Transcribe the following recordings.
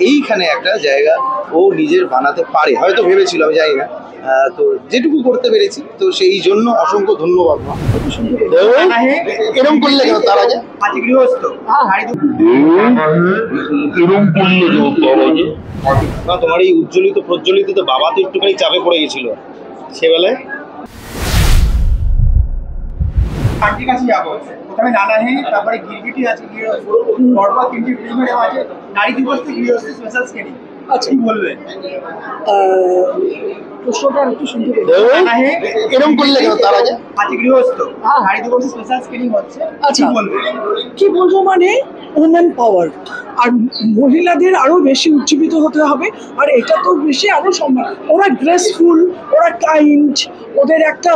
এইখানে একটা জায়গা ও নিজের বানাতে পারে, হয়তো ভেবেছিল, আমি জানি না। তো যেটুকু করতে পেরেছি, তো সেই জন্য অসংখ্য ধন্যবাদ। এরকম করলে কেন তার আগে গৃহস্থ তোমার এই উজ্জ্বলিত প্রজ্বলিত তো বাবা তো একটুখানি চাপে পড়ে গেছিল সেবেলায়। আন্টির কাছে যাবো, প্রথমে নানা হে, তারপরে গিরগিটি আছে, পরপর তিনটি ফিল্মের আছে, নারী দিবস থেকে গৃহস্থ স্পেশাল স্ক্রিনিং। আচ্ছা, কি বলবেন? প্রশ্নটা একটু শুনতে পেলাম। এরকম করলে কেন তার আগে গৃহস্থ নারী দিবস স্পেশাল স্ক্রিনিং হচ্ছে, আচ্ছা কি বলবেন? কি বলবো, মানে ওমেন পাওয়ার, আর মহিলাদের আরো বেশি উজ্জীবিত হতে হবে। আর এটা তো বেশি আরো সম্ভব, ওরা গ্রেসফুল, ওরা কাইন্ড, ওদের একটা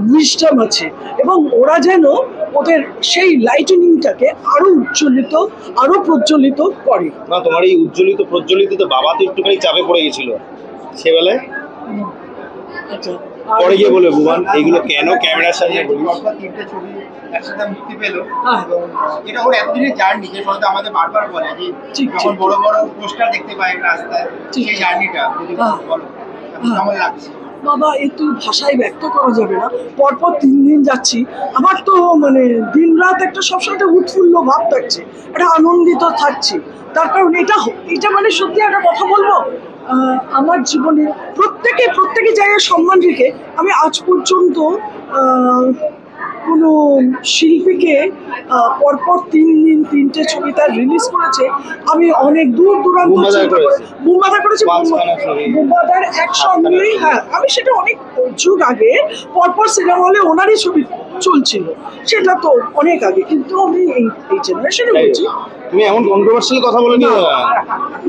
উইজডম আছে, এবং ওরা যেন ওদের সেই লাইটেনিংটাকে আরো উজ্জ্বলিত, আরো প্রজ্বলিত করে। না, তোমার এই উজ্জ্বলিত প্রজ্বলিত তো বাবা তো একটুখানি চাপে পড়ে গেছিল সেবেলায়। আচ্ছা, পরে গিয়ে বলবে ভুবন এইগুলো কেন ক্যামেরার সামনে বলি। তিনটে ছবি একসাথে মুক্তি পেলো, এবং এটা ওর এতদিনের জার্নি, যে ফলে আমাদের বারবার বলে যে যখন বড় বড় পোস্টার দেখতে পাই রাস্তায়, সেই জার্নিটা যদি বলো কেমন লাগছে? বাবা, এ তো ভাষায় ব্যক্ত করা যাবে না। পরপর 3 দিন যাচ্ছি, আমার তো মানে দিন রাত একটা সবসময় একটা উৎফুল্ল ভাব থাকছে, একটা আনন্দিত থাকছি। তার কারণ এটা মানে সত্যি একটা কথা বলবো, আমার জীবনে প্রত্যেকে জায়গায় সম্মান রেখে আমি আজ পর্যন্ত কোনো শিল্পীকে পরপর 3 দিন 3টে ছবি তার রিলিজ করেছে। আমি অনেক দূর দূরান্ত বুম্বাদা করেছি, বুম্বাদার একসঙ্গেই। হ্যাঁ, আমি সেটা অনেক যুগ আগে পরপর সিনেমা হলে ওনারই ছবি চলছিল, সেটা তো অনেক আগে, কিন্তু আমি এই জেনারেশনে বলছি। তুমি এমন কন্ট্রোভার্সিয়াল কথা বলে নিও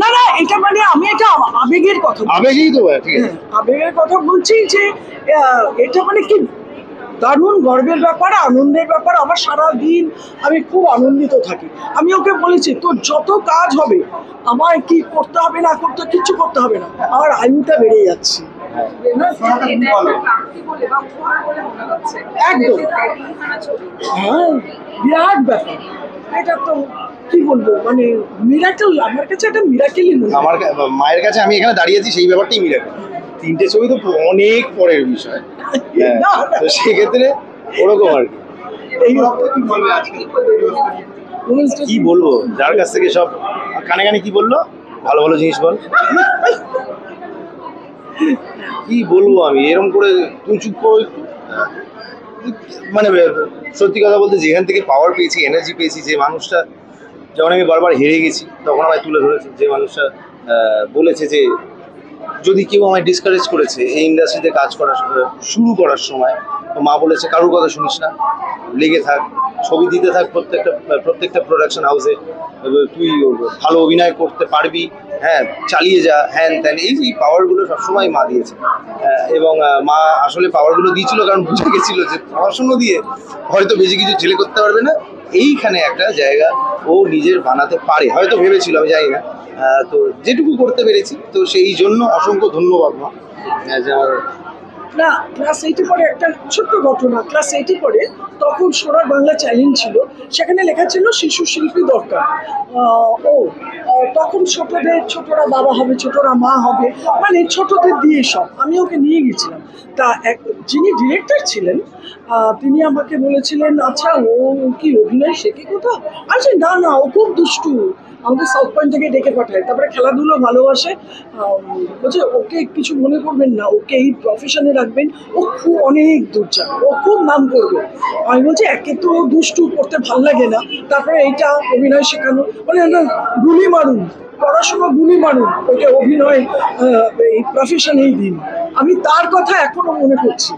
না, এটা মানে আমি এটা আবেগের কথা, আবেগই তো ঠিক আছে, আবেগের কথা বলছি যে এটা মানে কি দারুণ গর্বের ব্যাপার, আনন্দের ব্যাপার। আমার সারা দিন আমি খুব আনন্দিত থাকি। আমি ওকে বলেছি, তোর যত কাজ হবে, আমার কি করতে হবে না করতে, কিচ্ছু করতে হবে না, আমার আয়ুটা বেড়ে যাচ্ছে। একদম, হ্যাঁ, বিরাট ব্যাপার এটা। তো কি বলবো, মানে মিরাকেল, আমার কাছে একটা মিরাকেলই মনে হয়। আমার মায়ের কাছে আমি এখানে দাঁড়িয়েছি, সেই ব্যাপারটাই মিরাকেল। 3টে ছবি তো অনেক পরের বিষয়, তো সেক্ষেত্রে ওরকম আর কি। কি বলবো, যার কাছ থেকে সব কানে কানে কি বললো, ভালো ভালো জিনিস বল। কি বলবো আমি, এরকম করে তুই চুপ করো একটু। মানে সত্যি কথা বলতে, যেখান থেকে পাওয়ার পেয়েছি, এনার্জি পেয়েছি, যে মানুষটা যখন আমি বারবার হেরে গেছি তখন আমায় তুলে ধরেছে, যে মানুষটা বলেছে যে যদি কেউ আমায় ডিসকারেজ করেছে এই ইন্ডাস্ট্রিতে কাজ করা শুরু করার সময়, তো মা বলেছে কারোর কথা শুনিস না, লেগে থাক, ছবি দিতে থাক প্রত্যেকটা প্রোডাকশন হাউসে, তুই ভালো অভিনয় করতে পারবি, হ্যাঁ চালিয়ে যা, হ্যান ত্যান, এই যে পাওয়ারগুলো সবসময় মা দিয়েছে। এবং মা আসলে পাওয়ারগুলো দিয়েছিল কারণ বুঝে গেছিল যে পড়াশুনো দিয়ে হয়তো বেশি কিছু ছেলে করতে পারবে না, এইখানে একটা জায়গা ও নিজের বানাতে পারে, হয়তো ভেবেছিল, আমি জানি না। তো যেটুকু করতে পেরেছি, তো সেই জন্য অসংখ্য ধন্যবাদ মা। না, ক্লাস 8-এ পরে একটা ছোট্ট ঘটনা, ক্লাস 8-এ পরে তখন সোনার বাংলা চ্যালেঞ্জ ছিল, সেখানে লেখা ছিল শিশু শিল্পী দরকার। তখন ছোটরা বাবা হবে, ছোটরা মা হবে, মানে ছোটদের দিয়ে সব। আমি ওকে নিয়ে গেছিলাম। তা যিনি ডিরেক্টর ছিলেন, তিনি আমাকে বলেছিলেন, আচ্ছা ও কি অভিনয় শেখে কোথাও? আচ্ছা না, ও খুব দুষ্টু, আমাদের সাউথ পয়েন্ট থেকে ডেকে পাঠায়, তারপরে খেলাধুলো ভালোবাসে, বলছে ওকে কিছু মনে করবেন না, ওকে এই প্রফেশনে রাখবেন, ও খুব অনেক দূর যাবে, ও খুব নাম করবে। আমি বলছি, একে তো দুষ্টু, করতে ভাল লাগে না, তারপরে এইটা অভিনয় শেখানো, মানে না, গুলি মারুন, পড়াশোনা গুলি মারুন, ওকে অভিনয় এই প্রফেশনেই দিন। আমি তার কথা এখনো মনে করছি,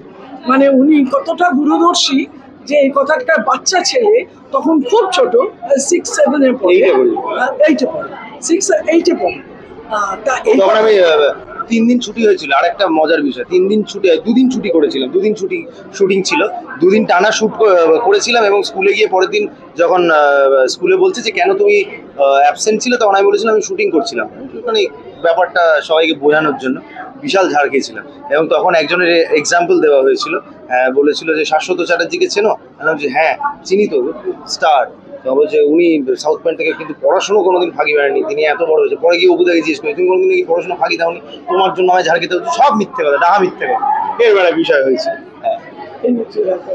মানে উনি কতটা দূরদর্শী, যে এই কথাটা বাচ্চা ছেলে তখন খুব ছোট, 6-7-এ পড়ে, 8-এ পড়ে, 6-8-এ পড়ে। তা তখন আমি 3 দিন ছুটি হয়েছিল, আর একটা মজার বিষয়, 3 দিন ছুটি, 2 দিন ছুটি করেছিলাম, 2 দিন শুটিং ছিল, 2 দিন টানা শুট করেছিলাম। এবং স্কুলে গিয়ে পরের দিন যখন স্কুলে বলছে যে কেন তুমি অ্যাবসেন্ট ছিলে, তখন আমি বলেছিলাম আমি শুটিং করছিলাম, মানে ব্যাপারটা সবাইকে বোঝানোর জন্য বিশাল ঝাড় খেয়েছিলাম। এবং তখন একজনের এক্সাম্পল দেওয়া হয়েছিল, বলেছিল যে শাশ্বত চ্যাটার্জিকে চেনো? আমি বলছি হ্যাঁ চিনি তো, স্টার, তো বলছে উনি সাউথ পয়েন্ট থেকে কিন্তু পড়াশোনা কোনোদিন ফাঁকি বেড়ায়নি, তিনি এত বড় হয়েছে। পরে গিয়ে অপুদাকে জিজ্ঞেস করি তুমি কোনোদিন কি পড়াশোনা ফাঁকি দাওনি, তোমার জন্য আমায় ঝাড় খেতে হচ্ছে, সব মিথ্যে কথা, ডাহা মিথ্যে কথা, এর বেলায় বিষয় হয়েছে। হ্যাঁ, এই হচ্ছে ব্যাপার।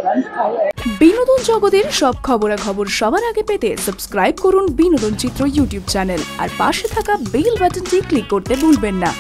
বিনোদন জগতের সব খবরাখবর সবার আগে পেতে সাবস্ক্রাইব করুন বিনোদন চিত্র ইউটিউব চ্যানেল আর পাশে থাকা বেল বাটনটি ক্লিক করতে ভুলবেন না।